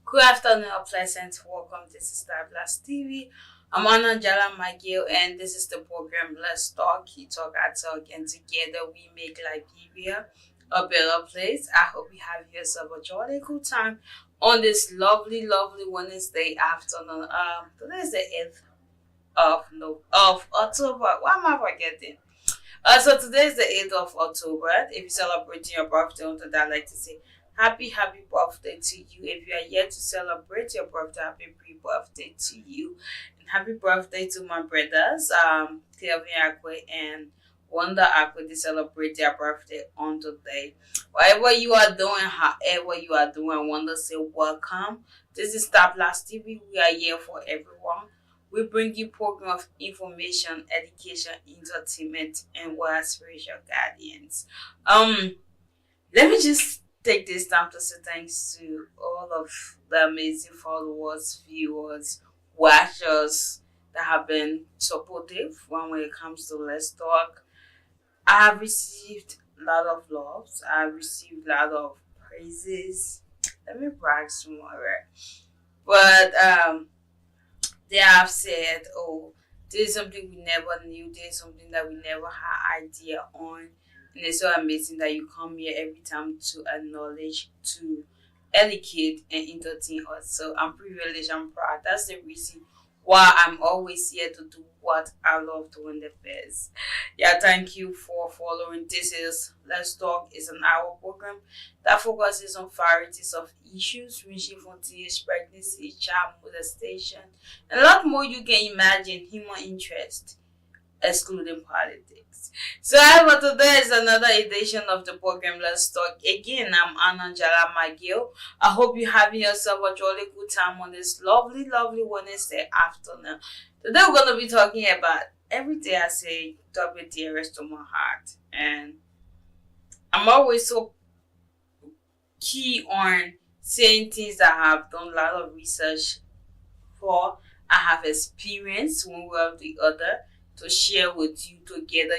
Good afternoon or pleasant welcome. This is Star Blast TV. I'm Anna McGill, and this is the program Let's Talk. You talk, I talk, and together we make Liberia a better place. I hope you have yourself a jolly good time on this lovely Wednesday afternoon. Today is the 8th of October. Why am I forgetting? So today is the 8th of October. If you're celebrating your birthday on today, I'd like to say happy birthday to you. If you are yet to celebrate your birthday, happy pre-birthday to you. And happy birthday to my brothers, Kelvin Akwe and Wanda Akwe. They celebrate their birthday on today. Whatever you are doing, however you are doing, I want to say welcome. This is Star Plus TV. We are here for everyone. We bring you program of information, education, entertainment, and we are spiritual guardians. Let me just take this time to say thanks to all of the amazing followers, viewers, watchers that have been supportive when it comes to Let's Talk. I have received a lot of loves. I have received a lot of praises. Let me brag some more. But they have said, oh, this is something we never knew, this is something that we never had idea on. And it's so amazing that you come here every time to acknowledge, to educate and entertain us. So I'm privileged, I'm proud. That's the reason why I'm always here to do what I love doing the best. Yeah, thank you for following. This is Let's Talk is an hour program that focuses on varieties of issues ranging from teenage pregnancy, child molestation, and a lot more you can imagine human interest, excluding politics. So, however, today is another edition of the program Let's Talk. Again, I'm Anna McGill. I hope you're having yourself a jolly good time on this lovely Wednesday afternoon. Today we're going to be talking about every day I say W dearest to my heart. And I'm always so key on saying things that I have done a lot of research for. I have experienced one way or the other to share with you together.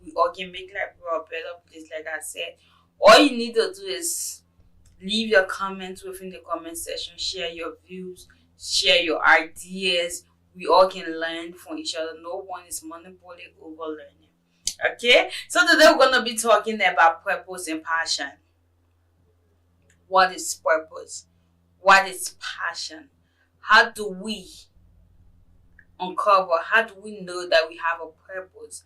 We all can make life a better place, like I said. All you need to do is leave your comments within the comment section, share your views, share your ideas. We all can learn from each other. No one is monopoly over learning. Okay? So today we're gonna be talking about purpose and passion. What is purpose? What is passion? How do we uncover? How do we know that we have a purpose?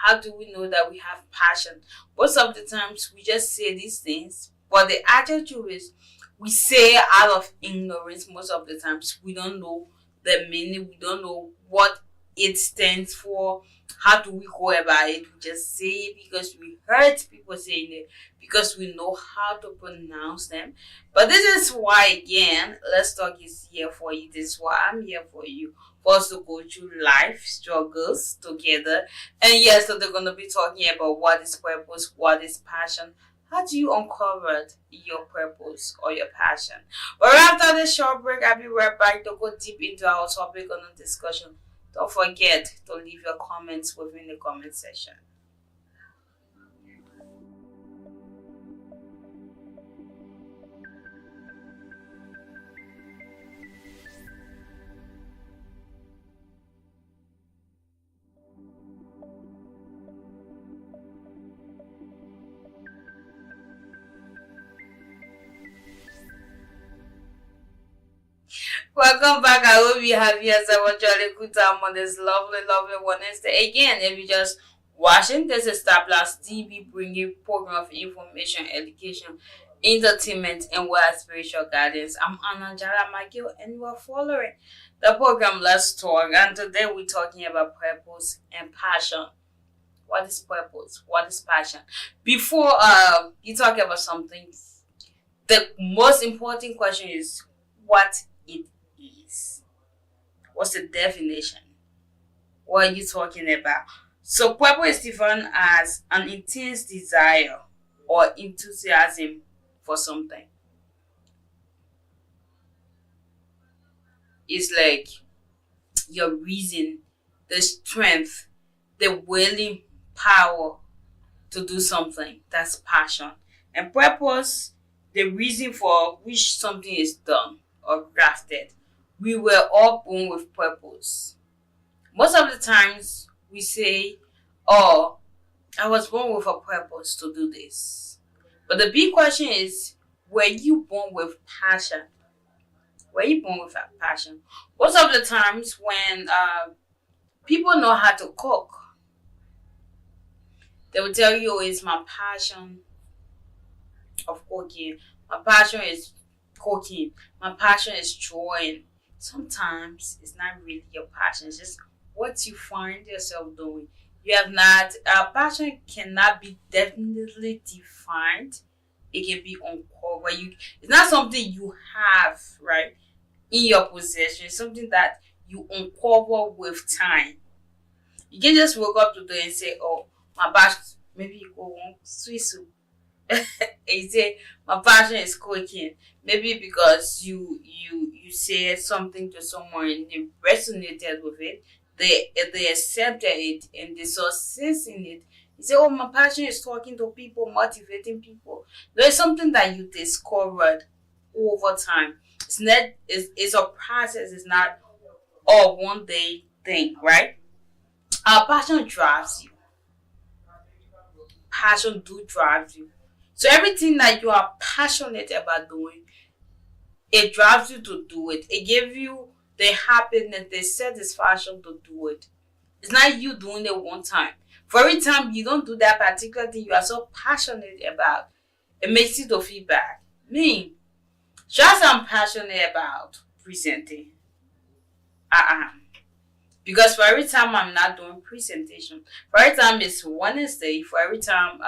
How do we know that we have passion? Most of the times we just say these things, but the actual truth is we say out of ignorance. Most of the times we don't know the meaning, we don't know what it stands for. How do we go about it? We just say it because we heard people saying it, because we know how to pronounce them. But this is why, again, Let's Talk is here for you. This is why I'm here for you, for us to go through life struggles together. And yes, so they're going to be talking about what is purpose, what is passion. How do you uncover your purpose or your passion? But after this short break, I'll be right back to go deep into our topic on the discussion. Don't forget to leave your comments within the comment section. Welcome back. I hope you have yourself a jolly good time on this lovely Wednesday. Again, if you just watching, this is Star Plus TV bringing program of information, education, entertainment, and world spiritual guidance. I'm Anna McGill, and you are following the program Let's Talk. And today we're talking about purpose and passion. What is purpose? What is passion? Before you talk about something, the most important question is what it is. What's the definition? What are you talking about? So purpose is defined as an intense desire or enthusiasm for something. It's like your reason, the strength, the willing power to do something. That's passion. And purpose, the reason for which something is done or crafted. We were all born with purpose. Most of the times we say, "Oh, I was born with a purpose to do this." But the big question is, were you born with passion? Were you born with a passion? Most of the times when people know how to cook, they will tell you, "Oh, it's my passion of cooking. My passion is cooking. My passion is drawing." Sometimes it's not really your passion, it's just what you find yourself doing. You have not, passion cannot be definitely defined. It can be uncovered. It's not something you have, right, in your possession. It's something that you uncover with time. You can just wake up today and say, "Oh, my passion," maybe you go on sweet soup. You say my passion is cooking. Maybe because you said something to someone and they resonated with it, they accepted it and they success in it. You say, "Oh, my passion is talking to people, motivating people." There's something that you discovered over time. It's a process. It's not a one day thing, right? Our passion drives you. Passion do drive you. So everything that you are passionate about doing, it drives you to do it. It gives you the happiness, the satisfaction to do it. It's not you doing it one time. For every time you don't do that particular thing you are so passionate about, it makes you to feel bad. Me, just I'm passionate about presenting. I am. Because for every time I'm not doing presentation, for every time it's Wednesday, for every time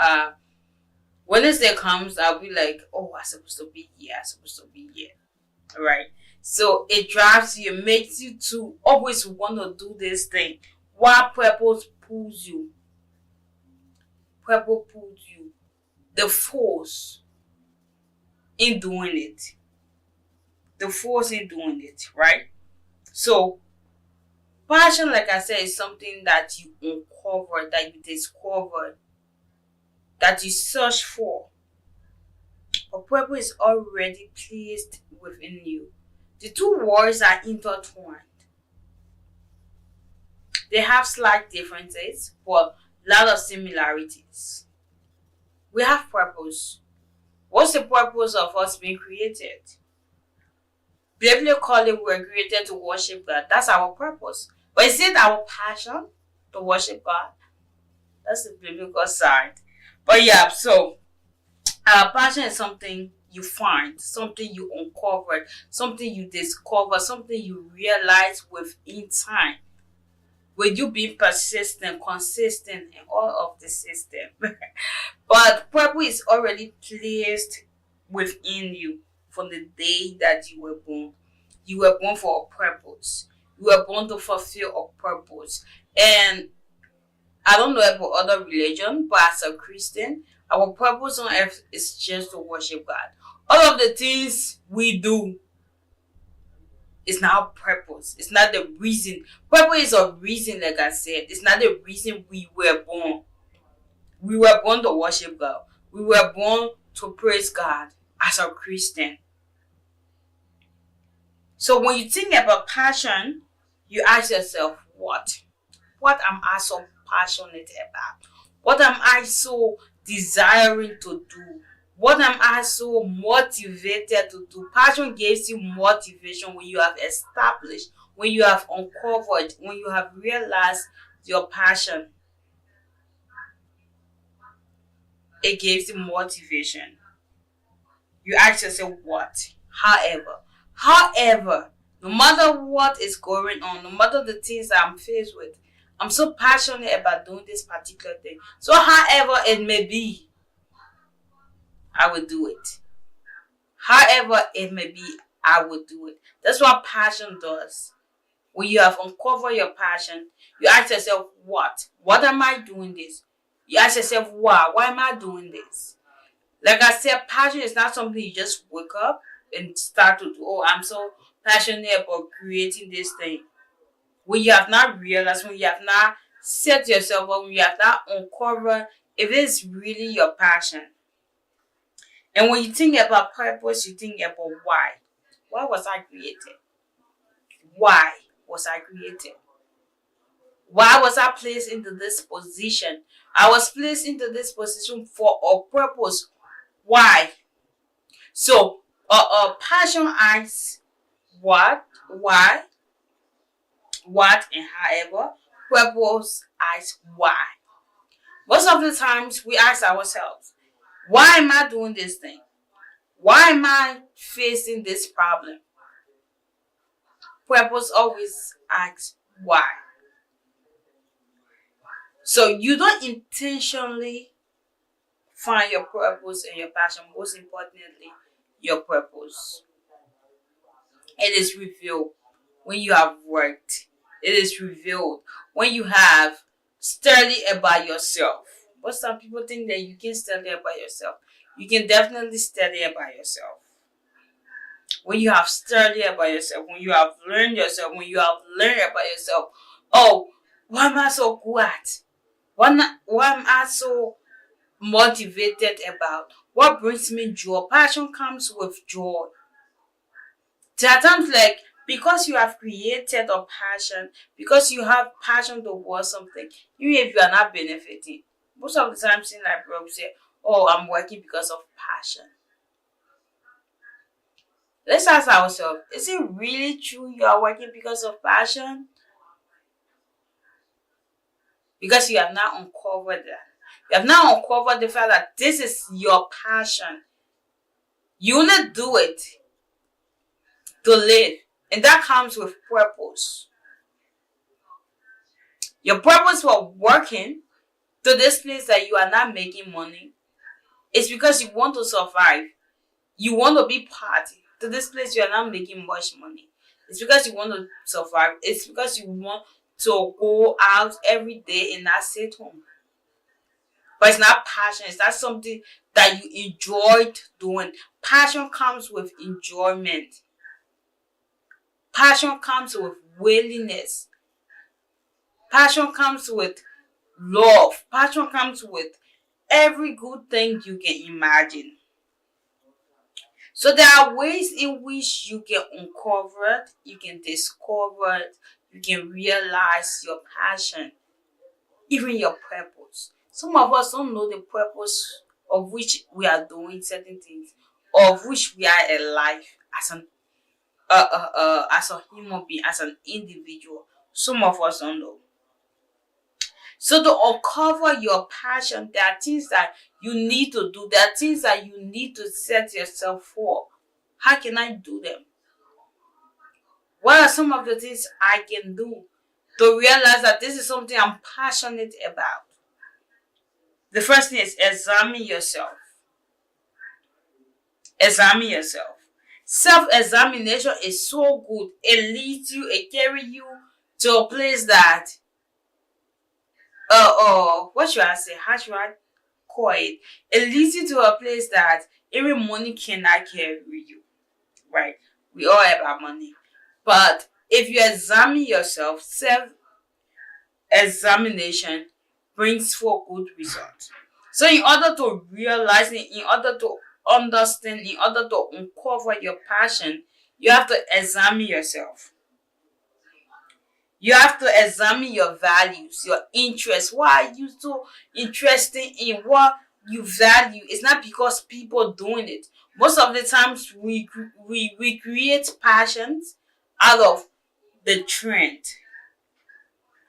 Wednesday comes, I'll be like, "Oh, I'm supposed to be here. I'm supposed to be here." Right? So it drives you, it makes you to always want to do this thing. Why purpose pulls you? Purpose pulls you. The force in doing it. The force in doing it, right? So passion, like I said, is something that you uncover, that you discover, that you search for. A purpose is already placed within you. The two words are intertwined. They have slight differences, but a lot of similarities. We have purpose. What's the purpose of us being created? Biblically call it we're created to worship God. That's our purpose. But is it our passion to worship God? That's the biblical side. But yeah, so our passion is something you find, something you uncovered, something you discover, something you realize within time. With you being persistent, consistent in all of the system. But purpose is already placed within you from the day that you were born. You were born for a purpose. You were born to fulfill a purpose. And I don't know about other religion, but as a Christian, our purpose on earth is just to worship God. All of the things we do is not purpose. It's not the reason. Purpose is a reason, like I said. It's not the reason we were born. We were born to worship God. We were born to praise God as a Christian. So when you think about passion, you ask yourself, what? What am I so passionate about? What am I so desiring to do? What am I so motivated to do? Passion gives you motivation when you have established, when you have uncovered, when you have realized your passion. It gives you motivation. You ask yourself, what? However, no matter what is going on, no matter the things I'm faced with, I'm so passionate about doing this particular thing. So, however it may be, I will do it. However it may be, I will do it. That's what passion does. When you have uncovered your passion, you ask yourself, what? What am I doing this? You ask yourself, why? Why am I doing this? Like I said, passion is not something you just wake up and start to do. "Oh, I'm so passionate about creating this thing." When you have not realized, when you have not set yourself up, when you have not uncovered if it's really your passion. And when you think about purpose, you think about why. Why was I created? Why was I created? Why was I placed into this position? I was placed into this position for a purpose. Why? So, passion asks what, why, what, and however. Purpose asks why. Most of the times, we ask ourselves, why am I doing this thing? Why am I facing this problem? Purpose always asks why. So you don't intentionally find your purpose and your passion. Most importantly, your purpose. It is revealed when you have worked. It is revealed when you have studied about yourself. But some people think that you can study about yourself. You can definitely study about yourself. When you have studied about yourself, when you have learned yourself, when you have learned about yourself, oh, what am I so good at? What am I so motivated about? What brings me joy? Passion comes with joy. There are times like because you have created a passion, because you have passion towards something, even if you are not benefiting. Most of the times in life, we say, "Oh, I'm working because of passion." Let's ask ourselves: is it really true you are working because of passion? Because you have now uncovered that. You have now uncovered the fact that this is your passion. You only do it to live, and that comes with purpose. Your purpose for working to this place that you are not making money is because you want to survive. You want to be part to this place you are not making much money. It's because you want to survive. It's because you want to go out every day and not sit home. But it's not passion. It's not something that you enjoyed doing. Passion comes with enjoyment. Passion comes with willingness. Passion comes with love. Passion comes with every good thing you can imagine. So there are ways in which you can uncover it, you can discover it, you can realize your passion, even your purpose. Some of us don't know the purpose of which we are doing certain things, of which we are alive as an as a human being, as an individual. Some of us don't know. So to uncover your passion, there are things that you need to do. There are things that you need to set yourself for. How can I do them? What are some of the things I can do to realize that this is something I'm passionate about? The first thing is examine yourself. Examine yourself. Self-examination is so good. It leads you, it carries you to a place that what should I say? How should I call it? It leads you to a place that even money cannot carry you. Right? We all have our money. But if you examine yourself, self examination brings for good results. So, in order to realize it, in order to understand, in order to uncover your passion, you have to examine yourself. You have to examine your values, your interests. Why are you so interested in what you value? It's not because people doing it. Most of the times we create passions out of the trend.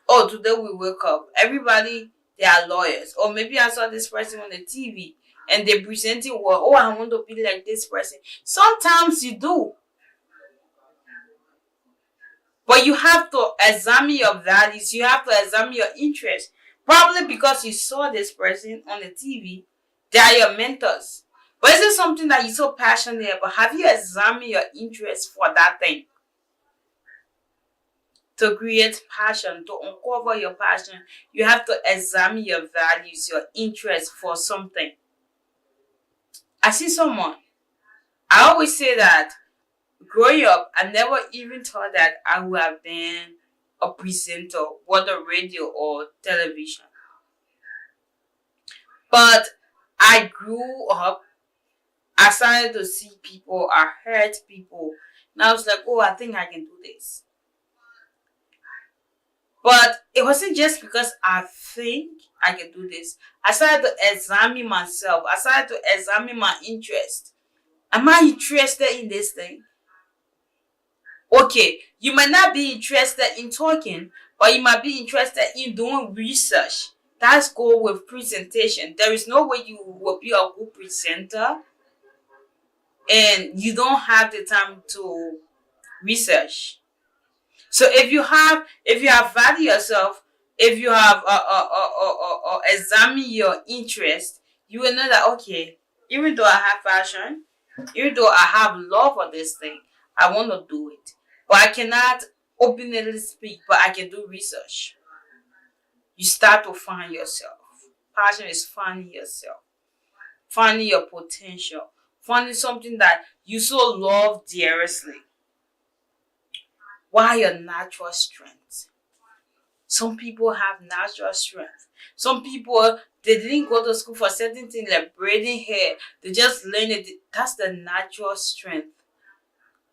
Oh, today we wake up. Everybody they are lawyers. Or maybe I saw this person on the TV and they presenting well, oh, I want to be like this person. Sometimes you do. But you have to examine your values. You have to examine your interests. Probably because you saw this person on the TV, they are your mentors. But is it something that you're so passionate about? Have you examined your interests for that thing? To create passion, to uncover your passion, you have to examine your values, your interests for something. I see someone. I always say that growing up, I never even thought that I would have been a presenter, whether radio or television. But I grew up, started to see people, I heard people, and I was like, oh, I think I can do this. But it wasn't just because I think I can do this. I started to examine myself. I started to examine my interest. Am I interested in this thing? Okay, you might not be interested in talking, but you might be interested in doing research. That's go with presentation. There is no way you will be a good presenter and you don't have the time to research. So if you have value yourself, if you have examine your interest, you will know that okay, even though I have passion, even though I have love for this thing, I want to do it, but I cannot openly speak, but I can do research. You start to find yourself. Passion is finding yourself, finding your potential, finding something that you so love dearly. Why your natural strength? Some people have natural strength. Some people they didn't go to school for certain things like braiding hair. They just learn it. That's the natural strength.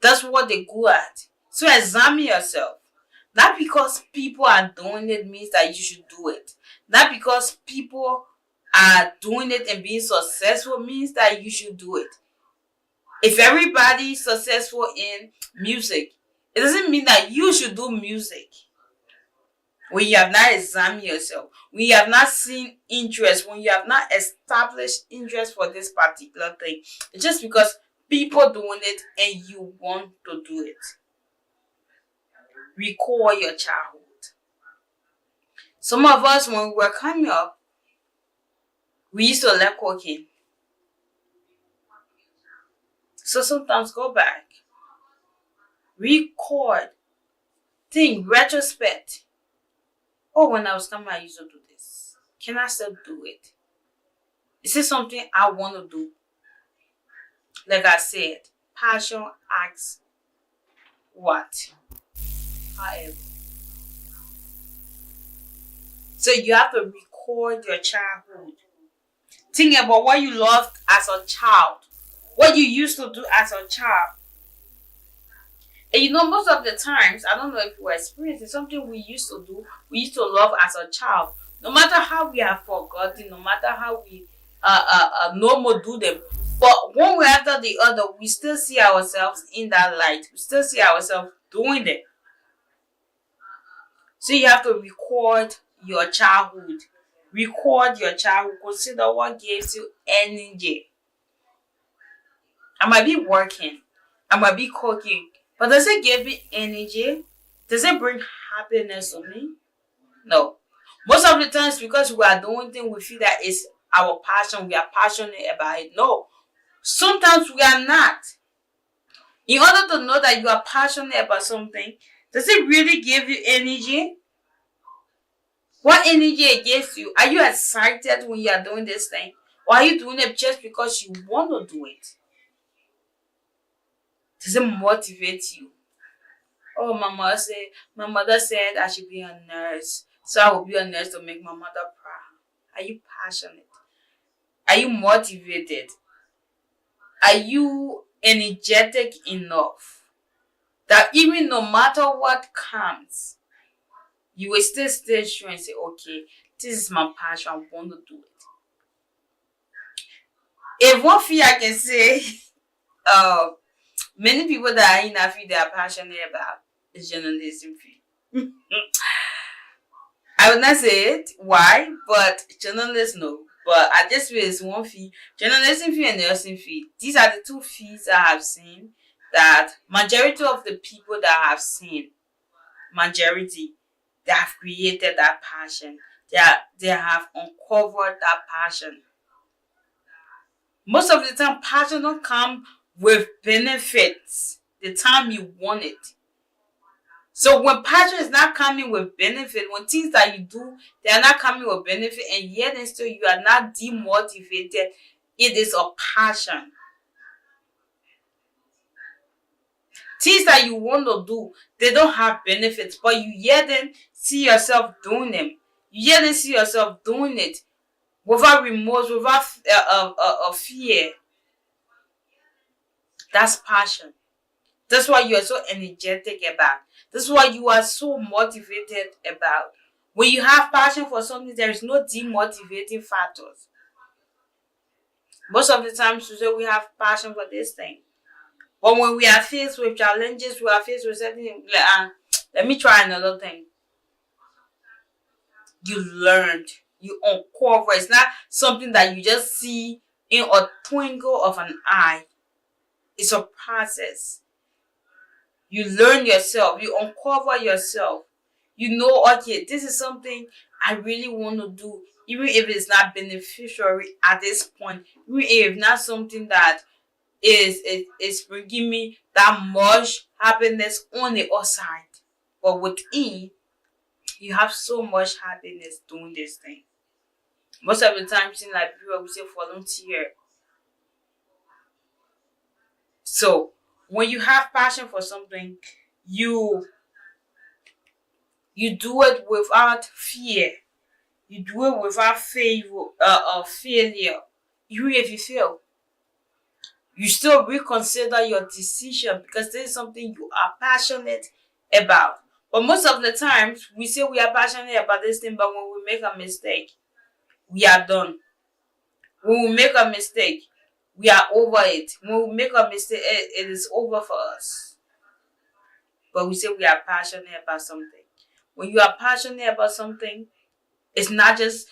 That's what they good at. So examine yourself. Not because people are doing it means that you should do it. Not because people are doing it and being successful means that you should do it. If everybody is successful in music, it doesn't mean that you should do music. When you have not examined yourself, when you have not seen interest, when you have not established interest for this particular thing, it's just because people doing it and you want to do it. Recall your childhood. Some of us, when we were coming up, we used to like cooking. So sometimes go back, record, think, retrospect. Oh, when I was coming, I used to do this. Can I still do it? Is this something I want to do? Like I said, passion asks what? However. So you have to record your childhood. Think about what you loved as a child. What you used to do as a child. And you know, most of the times, I don't know if you experiencing something we used to do, we used to love as a child. No matter how we have forgotten, no matter how we no more do them, but one way after the other, we still see ourselves in that light. We still see ourselves doing them. So you have to record your childhood. Record your childhood. Consider what gives you energy. I might be working. I might be cooking. But does it give me energy? Does it bring happiness to me? No. Most of the times because we are doing things we feel that it's our passion, we are passionate about it. No. Sometimes we are not. In order to know that you are passionate about something, does it really give you energy? What energy it gives you? Are you excited when you are doing this thing? Or are you doing it just because you want to do it? Does it motivate you? Oh, my mother said I should be a nurse. So I will be a nurse to make my mother proud. Are you passionate? Are you motivated? Are you energetic enough that even no matter what comes, you will still stay strong and say, okay, this is my passion, I want to do it. If one thing I can say, many people that are in that field they are passionate about is journalism field. I would not say it, why, but journalists know. But I just feel it's one field. Journalism field and nursing field. These are the two fields I have seen that majority of the people that I have seen, majority, they have created that passion. They have uncovered that passion. Most of the time, passion don't come with benefits the time you want it. So when passion is not coming with benefit, when things that you do, they are not coming with benefit, and yet and still you are not demotivated, it is a passion. Things that you want to do, they don't have benefits, but you yet then see yourself doing them. You yet then see yourself doing it without remorse, without fear. That's passion. That's why you are so energetic about. That's why you are so motivated about. When you have passion for something, there is no demotivating factors. Most of the times, we say we have passion for this thing, but when we are faced with challenges, we are faced with something like, let me try another thing. You learned, you uncover. It's not something that you just see in a twinkle of an eye. It's a process. You learn yourself, you uncover yourself. You know, okay, this is something I really want to do, even if it's not beneficial at this point, even if it's not something that is bringing me that much happiness on the outside. But within, you have so much happiness doing this thing. Most of the time, in like people will say volunteer. So when you have passion for something, you you do it without fear. You do it without failure. Even if you fail, you still reconsider your decision because this is something you are passionate about. But most of the times, we say we are passionate about this thing, but when we make a mistake, we are done. When we make a mistake, we are over it. When we make a mistake, it is over for us. But we say we are passionate about something. When you are passionate about something, it's not just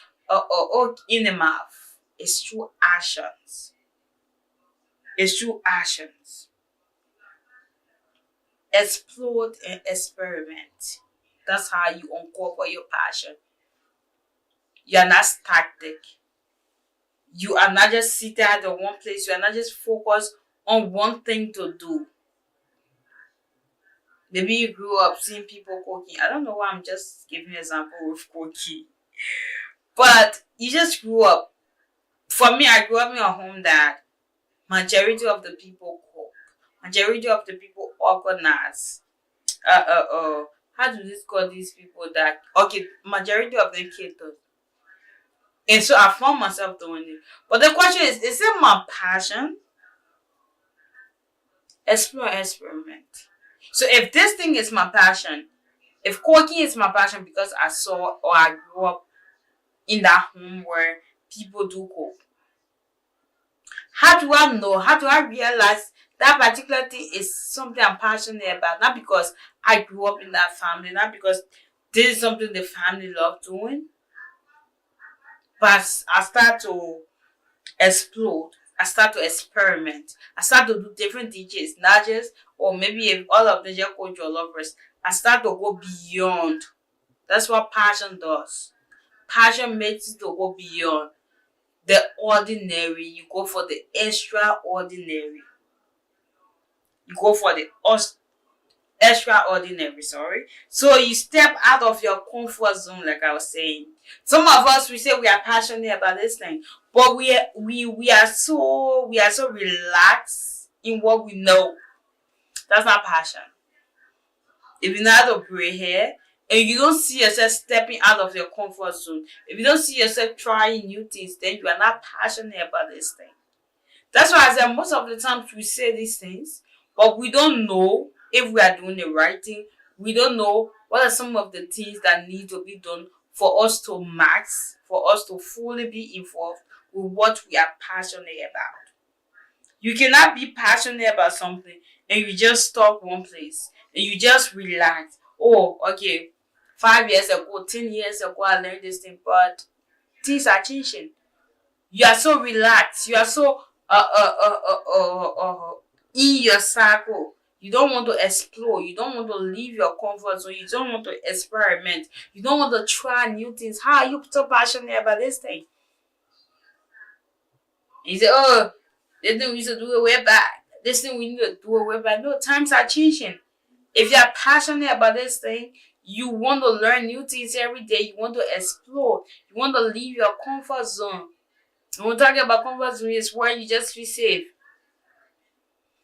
in the mouth. It's through actions. It's through actions. Explore and experiment. That's how you uncover your passion. You are not static. You are not just seated at the one place. You are not just focused on one thing to do. Maybe you grew up seeing people cooking. I don't know why I'm just giving an example with cooking. But you just grew up. For me, I grew up in a home that majority of the people cook. Majority of the people organize. How do this call these people that okay, majority of them cater. And so I found myself doing it. But the question is it my passion? Explore, experiment. So if this thing is my passion, if cooking is my passion because I saw or I grew up in that home where people do cook, how do I know? How do I realize that particular thing is something I'm passionate about? Not because I grew up in that family, not because this is something the family love doing, but I start to explode. I start to experiment. I start to do different DJs, not just, or maybe if all of them just go your lovers. I start to go beyond. That's what passion does. Passion makes you to go beyond the ordinary. You go for the extraordinary. You go for the extraordinary, sorry. So you step out of your comfort zone, like I was saying. Some of us we say we are passionate about this thing, but we are so relaxed in what we know. That's not passion. If you know how to braid hair and you don't see yourself stepping out of your comfort zone, if you don't see yourself trying new things, then you are not passionate about this thing. That's why I said most of the times we say these things, but we don't know if we are doing the right thing. We don't know what are some of the things that need to be done for us to max, for us to fully be involved with what we are passionate about. You cannot be passionate about something and you just stop one place and you just relax. Oh, okay, 5 years ago, 10 years ago, I learned this thing, but things are changing. You are so relaxed. You are so in your circle. You don't want to explore. You don't want to leave your comfort zone. You don't want to experiment. You don't want to try new things. How are you so passionate about this thing? You say, oh, this thing we used to do it way back. This thing we need to do it way back. No, times are changing. If you are passionate about this thing, you want to learn new things every day. You want to explore. You want to leave your comfort zone. When we're talking about comfort zone, is where you just feel safe.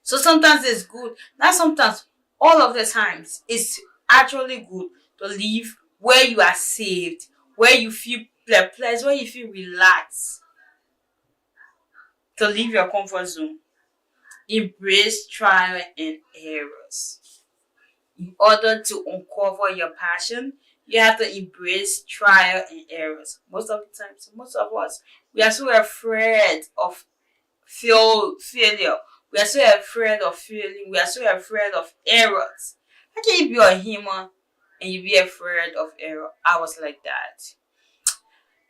So sometimes it's good. Not sometimes, all of the times, it's actually good to live where you are saved, where you feel pleased, where you feel relaxed. To leave your comfort zone. Embrace trial and errors. In order to uncover your passion, you have to embrace trial and errors. Most of the times, most of us, we are so afraid of failure. We are so afraid of failing. We are so afraid of errors. How can you be a human and you be afraid of error? I was like that.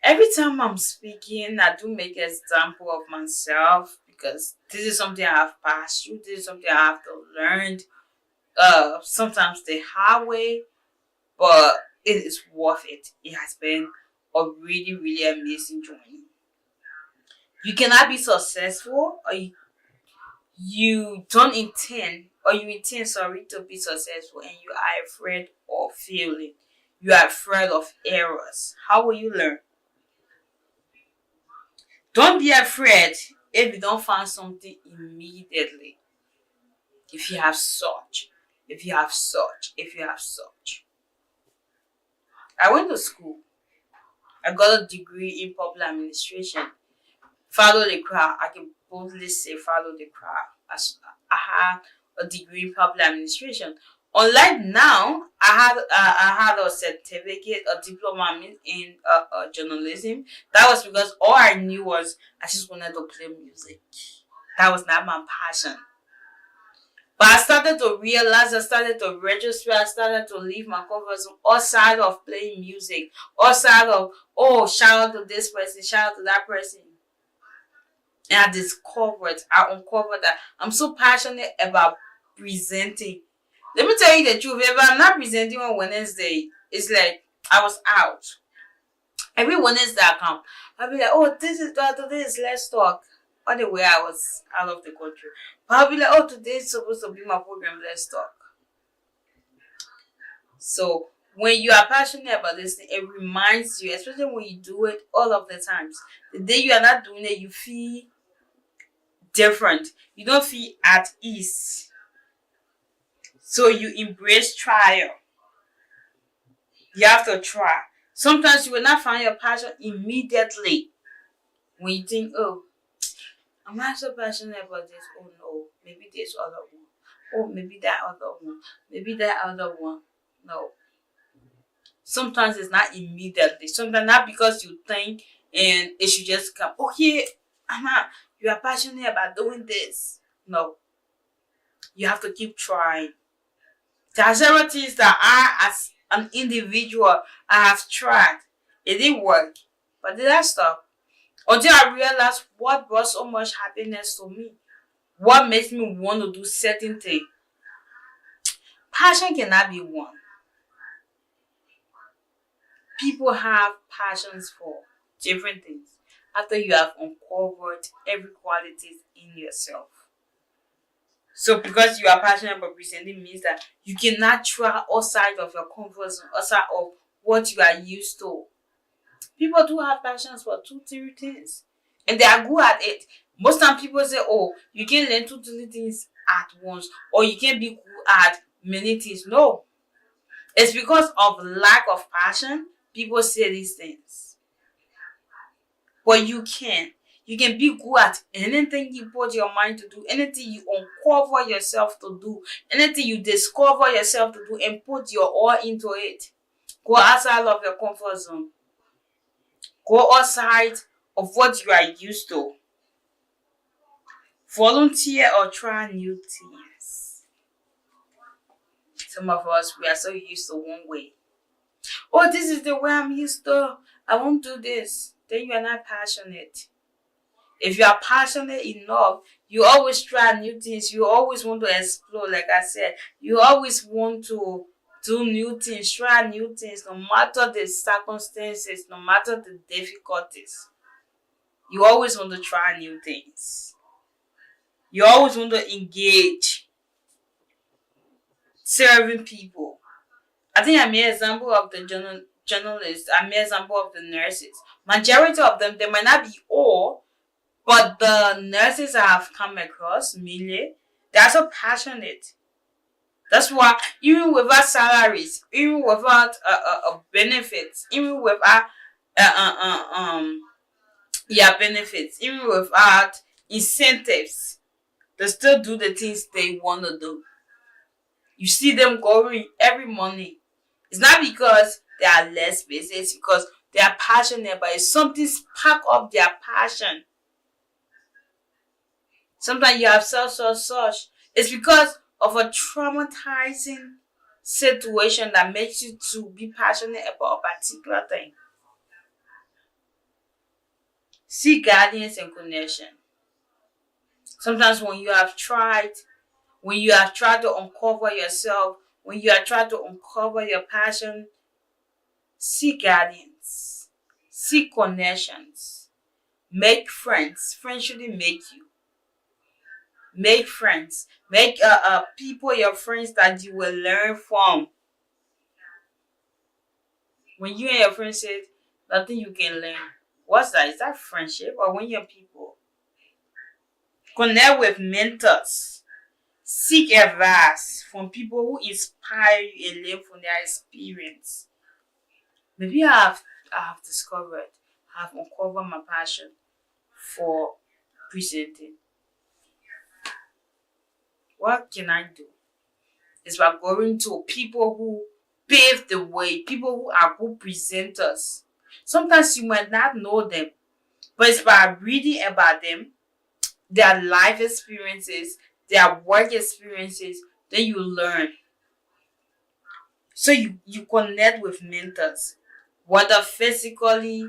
Every time I'm speaking, I do make an example of myself because this is something I have passed through. This is something I have to learn. Sometimes the hard way, but it is worth it. It has been a really, really amazing journey. You cannot be successful, or you don't intend, or you intend, sorry, to be successful, and you are afraid of failing. You are afraid of errors. How will you learn? Don't be afraid if you don't find something immediately. If you have such, if you have such, if you have such. I went to school. I got a degree in public administration. Follow the crowd. I can boldly say follow the crowd. I had a degree in public administration. Unlike now, I had a certificate, a diploma in journalism. That was because all I knew was I just wanted to play music. That was not my passion. But I started to realize, I started to register, I started to leave my comfort zone outside of playing music, outside of, oh, shout out to this person, shout out to that person. And I uncovered that I'm so passionate about presenting. Let me tell you the truth, if I'm not presenting on Wednesday, it's like I was out. Every Wednesday I come, I'll be like, oh, this is today is let's talk. All the way I was out of the country. But I'll be like, oh, today is supposed to be my program, let's talk. So when you are passionate about this thing, it reminds you, especially when you do it all of the times. The day you are not doing it, you feel different. You don't feel at ease. So you embrace trial. You have to try. Sometimes you will not find your passion immediately. When you think, oh, am I so passionate about this? Oh no, maybe this other one. Oh, maybe that other one. Maybe that other one. No. Sometimes it's not immediately. Sometimes not because you think and it should just come. Okay, Anna, you are passionate about doing this. No. You have to keep trying. There are several things that I, as an individual, I have tried. It didn't work. But did I stop? Until I realized what brought so much happiness to me. What makes me want to do certain things. Passion cannot be one. People have passions for different things after you have uncovered every qualities in yourself. So because you are passionate about presenting means that you cannot try outside of your comfort zone, outside of what you are used to. People do have passions for two, three things. And they are good at it. Most time people say, oh, you can learn two, three things at once, or you can be good at many things. No. It's because of lack of passion, people say these things. But you can. You can be good at anything you put your mind to do, anything you uncover yourself to do, anything you discover yourself to do and put your all into it. Go outside of your comfort zone. Go outside of what you are used to. Volunteer or try new things. Some of us, we are so used to one way. Oh, this is the way I'm used to. I won't do this. Then you are not passionate. If you are passionate enough, you always try new things. You always want to explore, like I said. You always want to do new things, try new things, no matter the circumstances, no matter the difficulties. You always want to try new things. You always want to engage, serving people. I think I made an example of the journalists. I made an example of the nurses. Majority of them, they might not be all, but the nurses I have come across, mainly, they're so passionate. That's why even without salaries, even without benefits, even without uh, uh, uh, um benefits, even without incentives, They still do the things they want to do. You see them going every morning. It's not because they are less busy, it's because they are passionate, but it's something spark up their passion. Sometimes you have such. It's because of a traumatizing situation that makes you to be passionate about a particular thing. See guidance and connection. Sometimes when you have tried to uncover yourself, when you have tried to uncover your passion, seek guidance, seek connections, make friends. Friends shouldn't make you. Make friends. Make people your friends that you will learn from. When you and your friends say nothing you can learn, what's that? Is that friendship or when you're people? Connect with mentors. Seek advice from people who inspire you and learn from their experience. Maybe I have discovered, I have uncovered my passion for presenting. What can I do? It's by going to people who pave the way, people who are good presenters. Sometimes you might not know them, but it's by reading about them, their life experiences, their work experiences, then you learn. So you connect with mentors, whether physically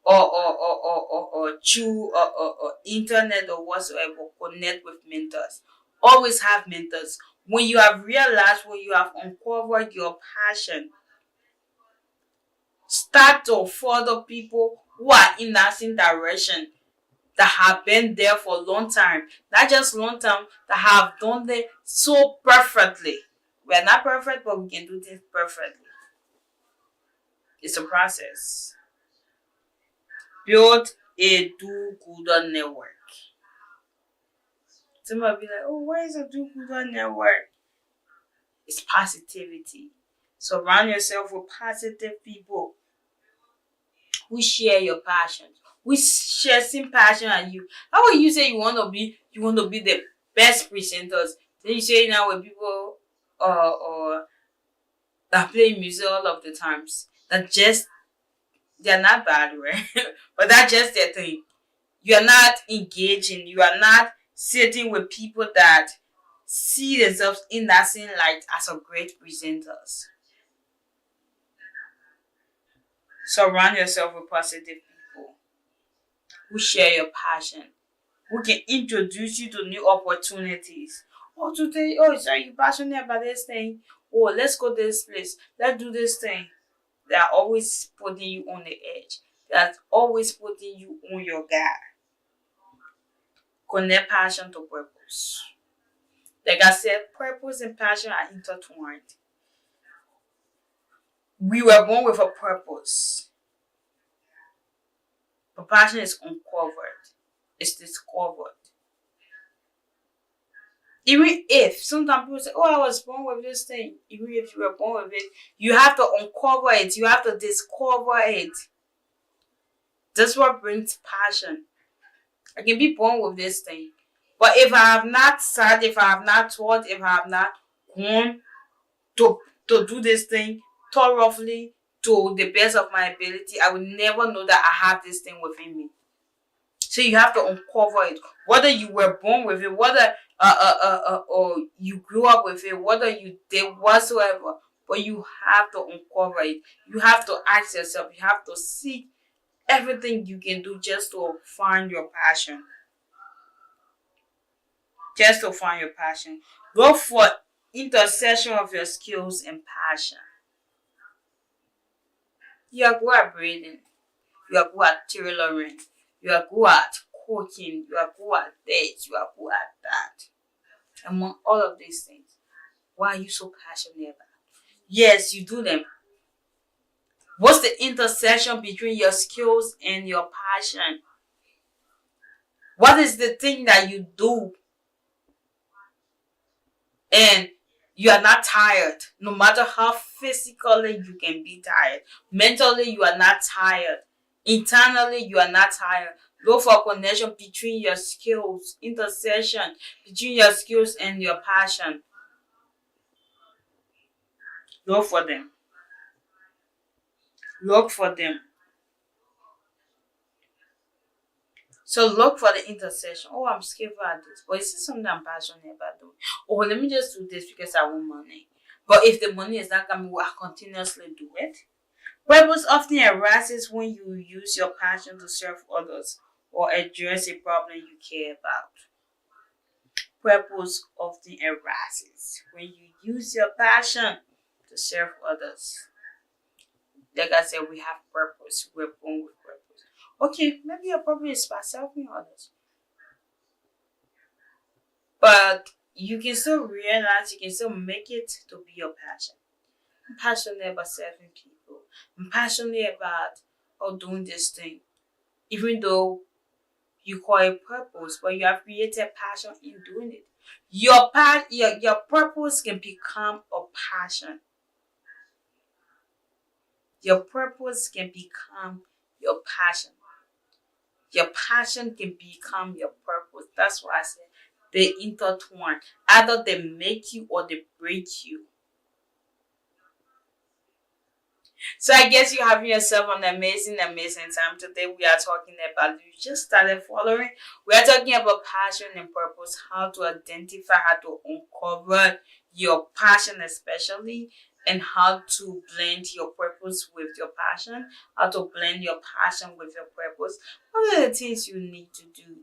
or through or internet or whatsoever. Connect with mentors. Always have mentors. When you have realized, when you have uncovered your passion, start to follow people who are in that same direction, that have been there for a long time, not just long time, that have done it so perfectly. We're not perfect, but we can do things perfectly. It's a process. Build a do-gooder network. Somebody be like, oh, what is a do-gooder network? It's positivity. Surround yourself with positive people who share your passion. We share same passion as you. How will you say you want to be the best presenters? Then you say now with people or that play music all of the times. That just they're not bad, right? But that's just their thing. You are not engaging, you are not sitting with people that see themselves in that same light as a great presenters. Surround yourself with positive people who share your passion, who can introduce you to new opportunities. Oh, today, oh, so are you passionate about this thing? Oh, let's go to this place. Let's do this thing. They are always putting you on the edge. They are always putting you on your guard. Connect passion to purpose. Like I said, purpose and passion are intertwined. We were born with a purpose, but passion is uncovered. It's discovered. Even if sometimes people say, oh, I was born with this thing. Even if you were born with it, you have to uncover it. You have to discover it. That's what brings passion. I can be born with this thing. But if I have not sat, if I have not taught, if I have not gone to, to do this thing thoroughly to the best of my ability, I will never know that I have this thing within me. So you have to uncover it. Whether you were born with it, whether or you grew up with it, whether you did whatsoever, but you have to uncover it. You have to ask yourself, you have to seek everything you can do just to find your passion. Just to find your passion. Go for intersection of your skills and passion. You are good at breathing. You are good at tailoring. You are good at cooking. You are good at this. You are good at that. Among all of these things, why are you so passionate about? Yes, you do them. What's the intersection between your skills and your passion? What is the thing that you do and you are not tired? No matter how physically you can be tired, mentally you are not tired, internally you are not tired. Look for connection between your skills, intersection between your skills and your passion. Look for them. Look for them. So look for the intersection. Oh, I'm skillful at this, but is this something I'm passionate about doing? Oh, let me just do this because I want money. But if the money is not coming, will I continuously do it? Purpose often arises when you use your passion to serve others or address a problem you care about. Purpose often arises when you use your passion to serve others. Like I said, we have purpose. We're born with purpose. Okay, maybe your purpose is by serving others. But you can still realize you can still make it to be your passion. I'm passionate about serving people. I'm passionate about doing this thing. Even though you call it purpose, but you have created passion in doing it. Your purpose can become a passion. Your purpose can become your passion. Your passion can become your purpose. That's why I said they intertwine. Either they make you or they break you. So I guess you're having yourself an amazing, amazing time. Today we are talking about, you just started following. We are talking about passion and purpose, how to identify, how to uncover your passion especially, and how to blend your purpose with your passion, how to blend your passion with your purpose. What are the things you need to do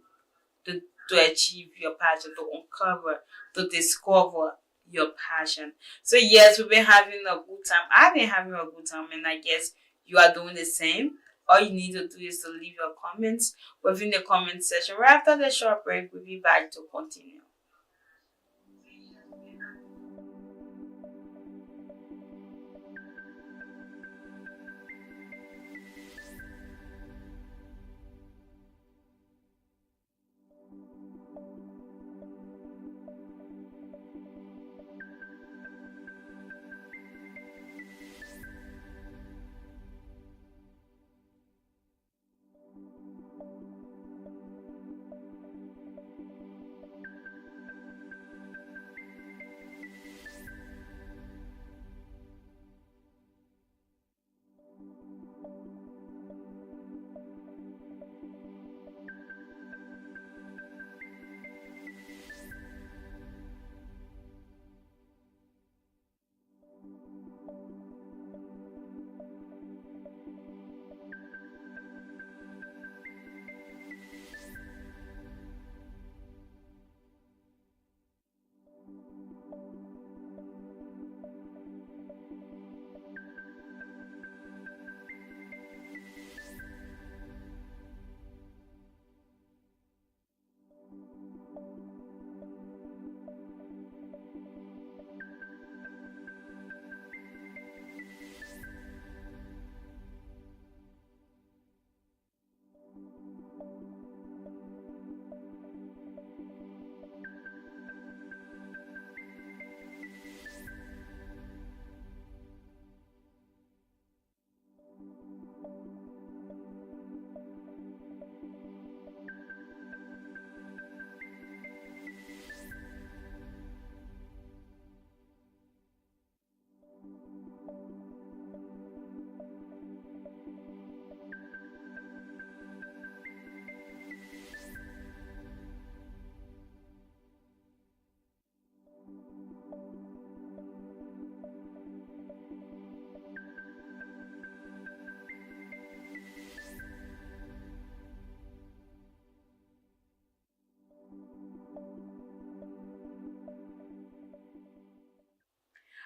to, to achieve your passion, to uncover, to discover your passion. So yes, we've been having a good time. I've been having a good time, and I guess you are doing the same. All you need to do is to leave your comments within the comment section. Right after the short break, we'll be back to continue.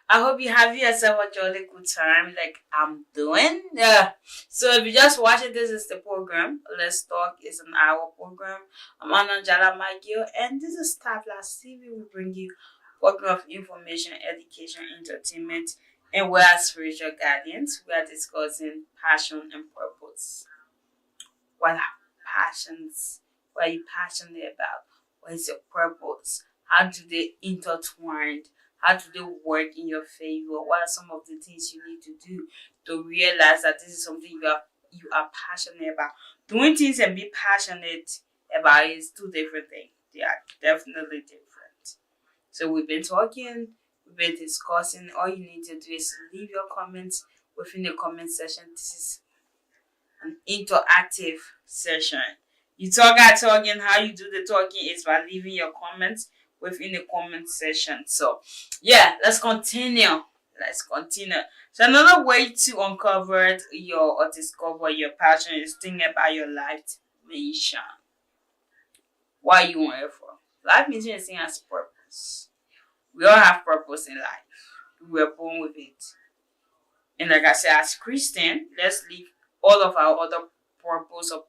I hope you have yourself a jolly good time like I'm doing. So if you just watching, this is the program. Let's Talk is an hour program. I'm Anna McGill, and this is Star Plus TV. We bring you program of information, education, entertainment, and we are spiritual guardians. We are discussing passion and purpose. What are passions? What are you passionate about? What is your purpose? How do they intertwine? How do they work in your favor? What are some of the things you need to do to realize that this is something you are passionate about. Doing things and be passionate about is two different things. They are definitely different. So we've been talking, we've been discussing. All you need to do is leave your comments within the comment section. This is an interactive session. You talk at talking. How you do the talking is by leaving your comments within the comment section. So, yeah, let's continue. Let's continue. So, another way to uncover your or discover your passion is think about your life mission. What you want it for? Life mission is seen as purpose. We all have purpose in life. We were born with it. And like I said, as Christian, let's leave all of our other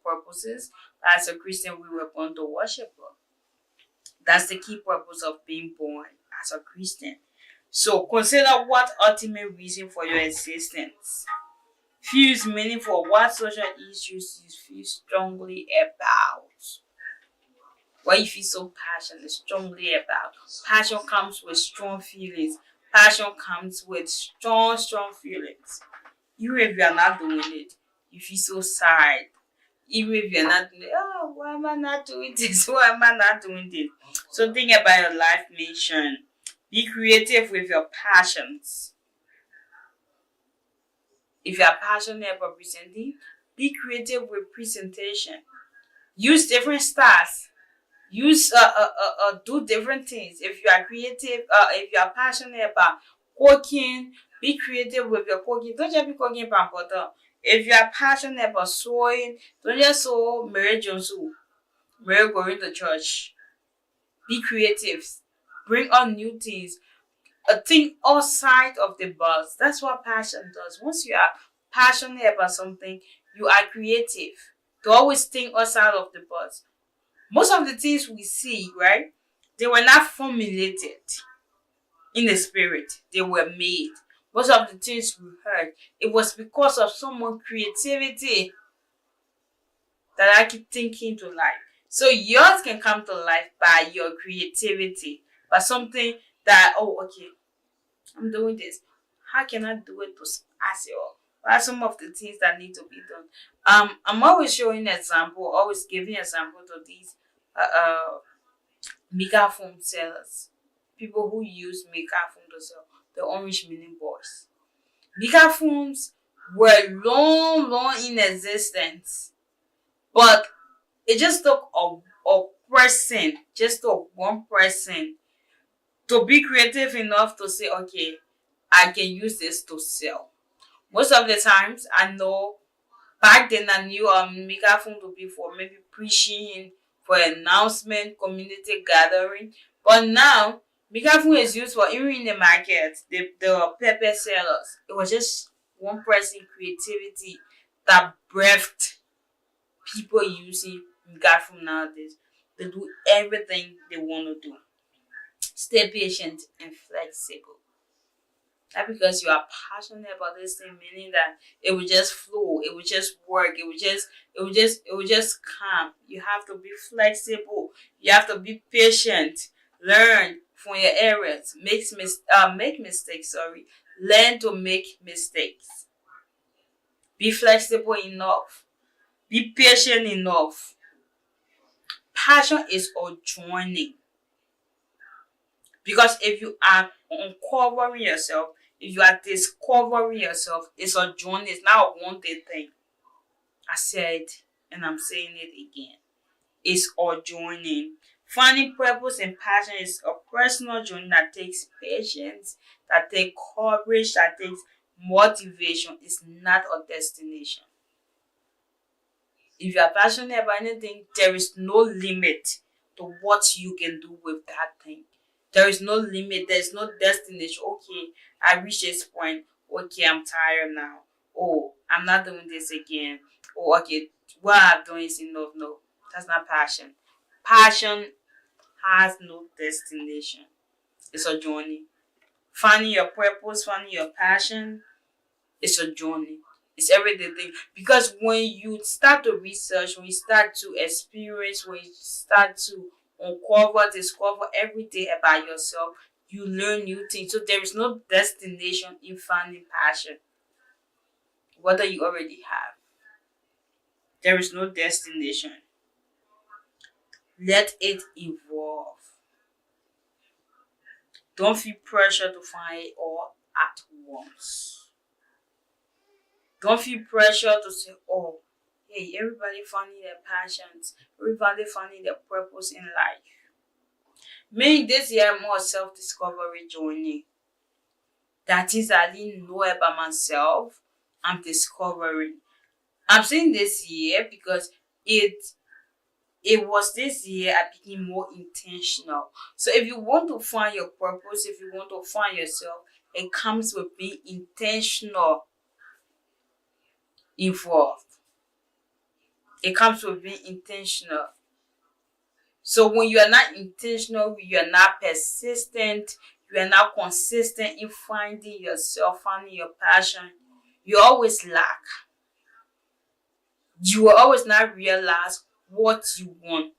purposes. As a Christian, we were born to worship God. That's the key purpose of being born as a Christian. So consider what ultimate reason for your existence feels meaningful. What social issues you feel strongly about. What you feel so passionate, strongly about. Passion comes with strong feelings. Passion comes with strong feelings. Even if you are not doing it, you feel so sad. Even if you're not doing it, oh, why am I not doing this? Why am I not doing this? So think about your life mission. Be creative with your passions. If you are passionate about presenting, be creative with presentation. Use different styles. Do different things. If you are creative, if you are passionate about cooking, be creative with your cooking. Don't just be cooking pan butter. If you are passionate about sewing, don't just sew Mary Johnson, Mary going to church. Be creative. Bring on new things. Think outside of the box. That's what passion does. Once you are passionate about something, you are creative. To always think outside of the box. Most of the things we see, right, they were not formulated in the spirit, they were made. Most of the things we heard, it was because of someone's creativity that I keep thinking to life. So yours can come to life by your creativity, by something that, oh, okay, I'm doing this. How can I do it to surpass it all? What are some of the things that need to be done? I'm always showing example, always giving example to these megaphone sellers. People who use megaphone to sell the orange mini boards. Megaphones were long in existence, but it just took a person, just took one person to be creative enough to say, okay, I can use this to sell. Most of the times, I know back then I knew megaphone to be for maybe preaching, for announcement, community gathering. But now megaphone is used for even in the market, the pepper sellers. It was just one person creativity that breathed people using megaphone nowadays. They do everything they want to do. Stay patient and flexible. Not because you are passionate about this thing, meaning that it will just flow, it will just work, it will just come. You have to be flexible. You have to be patient. Learn from your errors. Make mistakes. Sorry, learn to make mistakes. Be flexible enough. Be patient enough. Passion is a journey. Because if you are uncovering yourself, if you are discovering yourself, it's a journey, it's not a one day thing. I said, and I'm saying it again. It's a journey. Finding purpose and passion is a personal journey that takes patience, that takes courage, that takes motivation. It's not a destination. If you are passionate about anything, there is no limit to what you can do with that thing. There is no limit. There is no destination. Okay, I reached this point. Okay, I'm tired now. Oh, I'm not doing this again. Oh, okay, what I've done is enough. No, that's not passion. Passion has no destination. It's a journey. Finding your purpose, finding your passion, it's a journey. It's everyday thing. Because when you start to research, when you start to experience, when you start to uncover, discover every day about yourself, you learn new things. So there is no destination in finding passion, whether you already have. There is no destination. Let it evolve. Don't feel pressure to find it all at once. Don't feel pressure to say, oh, hey, everybody finding their passions, everybody finding their purpose in life. Me this year more self-discovery journey. That is I didn't know about myself. I'm discovering. I'm saying this year because it it was this year I became more intentional. So if you want to find your purpose, if you want to find yourself, it comes with being intentional involved. It comes with being intentional. So when you are not intentional, you are not persistent, you are not consistent in finding yourself, finding your passion, you always lack. You will always not realize what you want.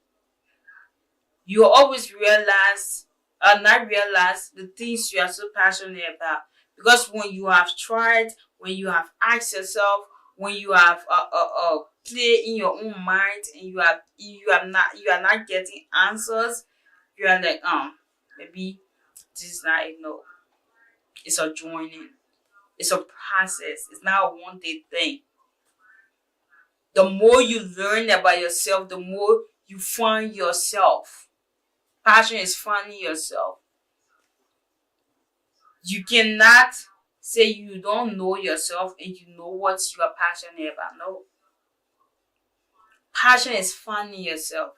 You will always realize or not realize the things you are so passionate about. Because when you have tried, when you have asked yourself, when you have play in your own mind and you are not getting answers, you are like, maybe this is not enough. It's a joining. It's a process. It's not a one day thing. The more you learn about yourself, the more you find yourself. Passion is finding yourself. You cannot say you don't know yourself and you know what you are passionate about. No. Passion is finding yourself.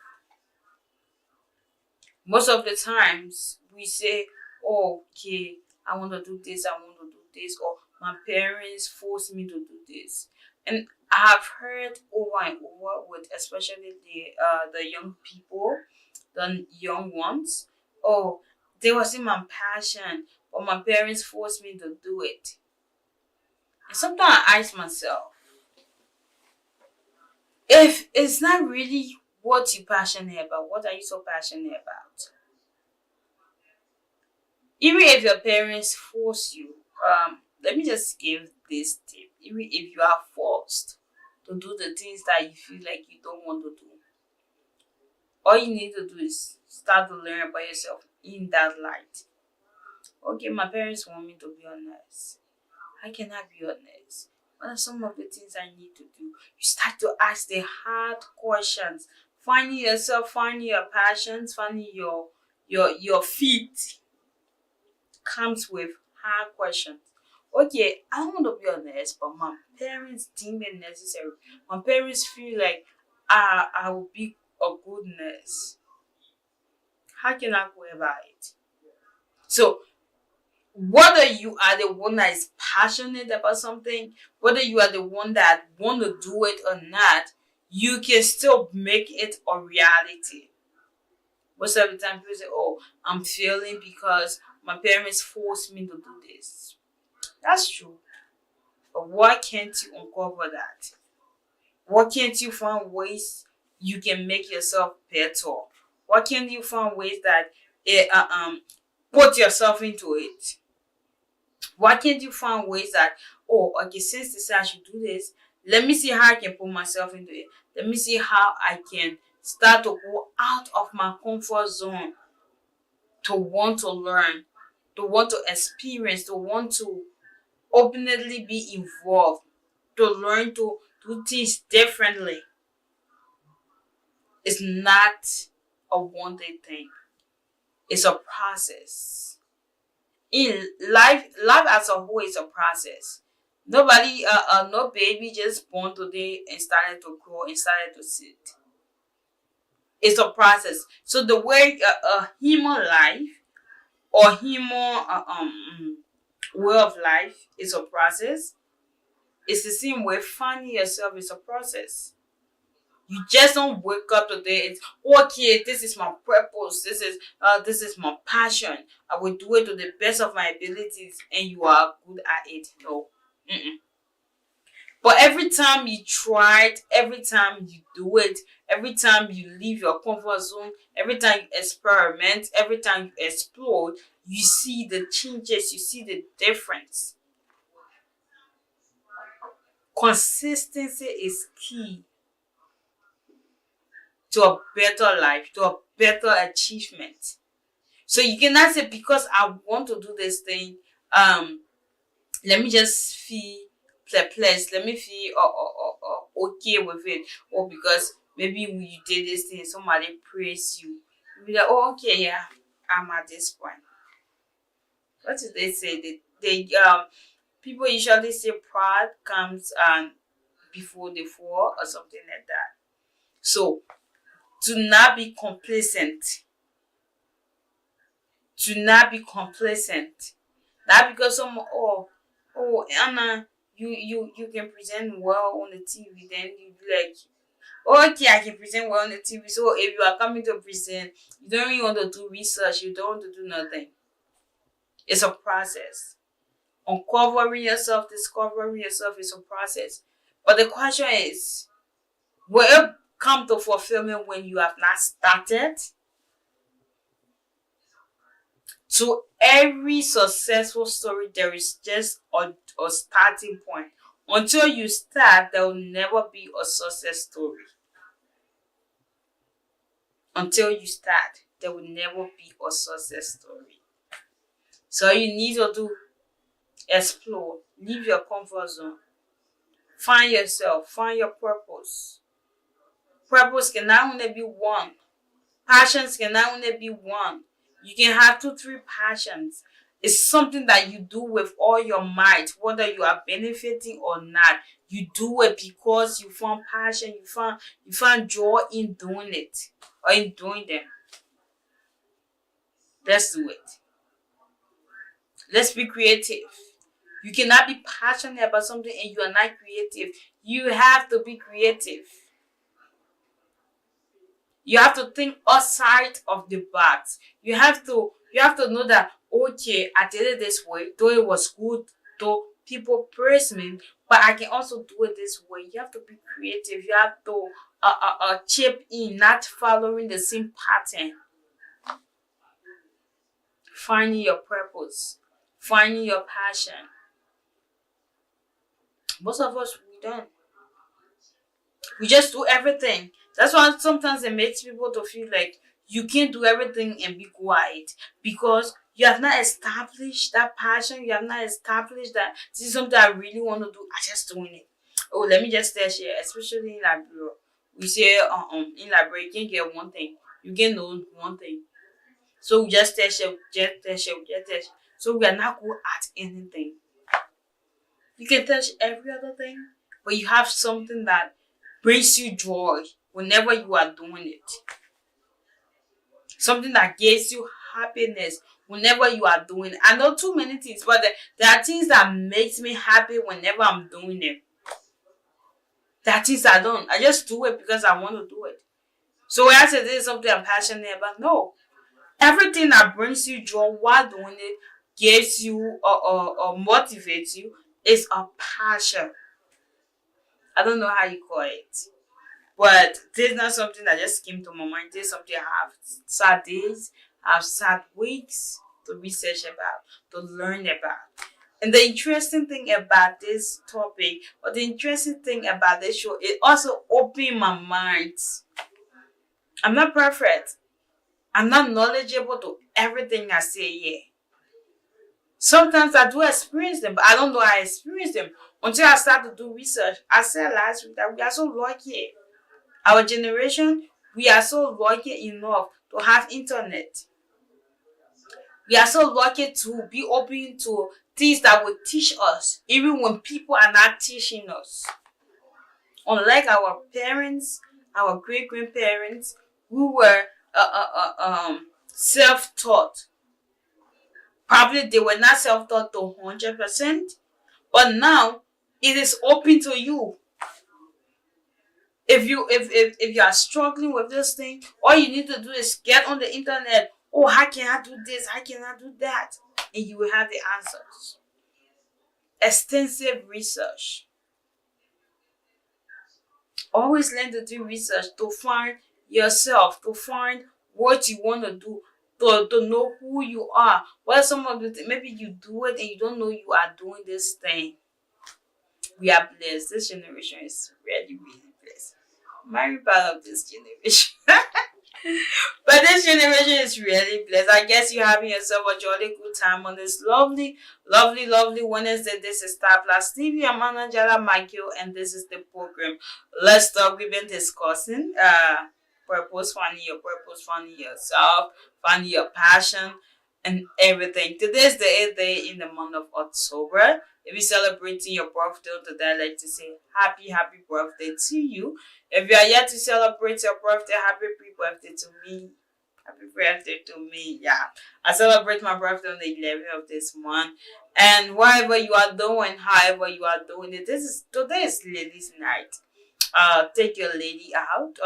Most of the times we say, oh, okay, I want to do this, I want to do this, or my parents force me to do this. And I've heard over and over with especially the young people, the young ones, oh, they was in my passion, but my parents forced me to do it. And sometimes I ask myself, if it's not really what you're passionate about, what are you so passionate about? Even if your parents force you, let me just give this tip. Even if you are forced to do the things that you feel like you don't want to do, all you need to do is start to learn about yourself in that light. Okay, my parents want me to be a nurse. I cannot be a nurse. What are some of the things I need to do? You start to ask the hard questions, finding yourself, finding your passions, finding your feet comes with hard questions. Okay, I want to be a nurse, but my parents deem it necessary. My parents feel like I will be a good nurse. How can I go about it? So whether you are the one that is passionate about something, whether you are the one that want to do it or not, you can still make it a reality. Most of the time people say, oh, I'm failing because my parents forced me to do this. That's true. But why can't you uncover that? Why can't you find ways you can make yourself better? Why can't you find ways that put yourself into it? Why can't you find ways that, oh, okay, since this I should do this, let me see how I can put myself into it. Let me see how I can start to go out of my comfort zone to want to learn, to want to experience, to want to openly be involved, to learn to do things differently. It's not a one day thing. It's a process. In life as a whole is a process. Nobody, no baby just born today and started to grow and started to sit. It's a process. So the way human life or human way of life is a process. It's the same way finding yourself is a process. You just don't wake up today and okay, this is my purpose. This is my passion. I will do it to the best of my abilities, and you are good at it. No. Mm-mm. But every time you try it, every time you do it, every time you leave your comfort zone, every time you experiment, every time you explore, you see the changes, you see the difference. Consistency is key. to a better life, to a better achievement. So you cannot say because I want to do this thing, let me just feel perplexed. Let me feel okay with it, or because maybe you did this thing, somebody praise you. You be like, oh, okay, yeah, I'm at this point. What did they say? They people usually say pride comes before the fall or something like that. So to not be complacent, to not be complacent. Not because someone, Anna, you can present well on the TV, then you be like, "Oh, okay, I can present well on the TV." So if you are coming to present, you don't really want to do research, you don't want to do nothing. It's a process. Uncovering yourself, discovering yourself is a process. But the question is, will it come to fulfillment when you have not started? To every successful story, there is just a starting point. Until you start, there will never be a success story. Until you start, there will never be a success story. So you need to do explore, leave your comfort zone, find yourself, find your purpose. Purpose can not only be one. Passions can not only be one. You can have two, three passions. It's something that you do with all your might, whether you are benefiting or not. You do it because you found passion, you found joy in doing it or in doing them. Let's do it. Let's be creative. You cannot be passionate about something and you are not creative. You have to be creative. You have to think outside of the box. You have to know that okay, I did it this way, though it was good, though people praise me, but I can also do it this way. You have to be creative. You have to chip in, not following the same pattern. Finding your purpose, finding your passion. Most of us we don't. We just do everything. That's why sometimes it makes people to feel like you can't do everything and be quiet because you have not established that passion. You have not established that this is something I really want to do. I just doing it. Oh, let me just tell you, especially in Liberia, we say in Liberia you can't get one thing. You can know one thing. So we just tell you, just tell you, just tell you. So we are not good at anything. You can touch every other thing, but you have something that brings you joy whenever you are doing it. Something that gives you happiness whenever you are doing it. I know too many things, but there are things that makes me happy whenever I'm doing it. There are things I don't. I just do it because I want to do it. So when I say this is something I'm passionate about, no. Everything that brings you joy while doing it gives you or motivates you is a passion. I don't know how you call it. But this is not something that just came to my mind. This is something I have sad days, I've sad weeks to research about, to learn about. And the interesting thing about this topic, or the interesting thing about this show, it also opened my mind. I'm not perfect. I'm not knowledgeable to everything I say here. Sometimes I do experience them, but I don't know how I experience them until I start to do research. I said last week that we are so lucky. Our generation, we are so lucky enough to have internet. We are so lucky to be open to things that will teach us, even when people are not teaching us. Unlike our parents, our great grandparents, who were self-taught. Probably they were not self-taught to 100%, but now it is open to you. If you are struggling with this thing, all you need to do is get on the internet. Oh, how can I do this? How can I do that? And you will have the answers. Extensive research. Always learn to do research to find yourself, to find what you want to do, to know who you are. What some of the maybe you do it and you don't know you are doing this thing. We are blessed. This generation is really, really blessed. I'm part of this generation. But this generation is really blessed. I guess you're having yourself a jolly good time on this lovely, lovely, lovely Wednesday. This is Star Plus TV. I'm Anajala McGill, and this is the program. Let's talk. We've been discussing purpose, finding your purpose, finding yourself, finding your passion, and everything. Today is the 8th day in the month of October. If you're celebrating your birthday today, I'd like to say happy birthday to you. If you are yet to celebrate your birthday, happy pre-birthday to me. Happy birthday to me. Yeah. I celebrate my birthday on the 11th of this month. And whatever you are doing, however you are doing it, this is today is ladies' night. Take your lady out.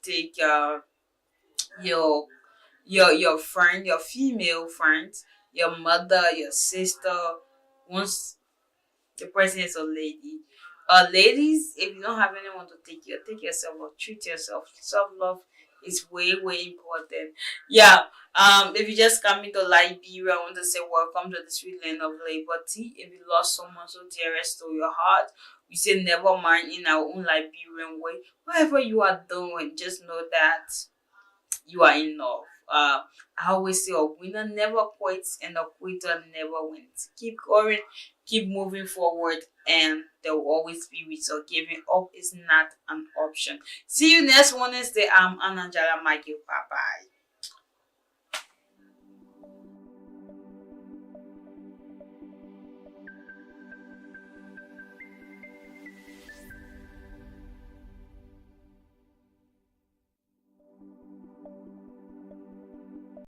Take your your friend, your female friends, your mother, your sister. Once the person is a lady. Ladies, if you don't have anyone to take yourself or treat yourself. Self love is way important. Yeah. If you just come into Liberia, I want to say welcome to the sweet land of liberty. If you lost someone so dearest to your heart, we say never mind in our own Liberian way. Whatever you are doing, just know that you are enough. I always say a winner never quits and a quitter never wins. Keep going, keep moving forward, and there will always be with you. Giving up is not an option. See you next Wednesday. I'm Anna Jala Michael. Bye bye.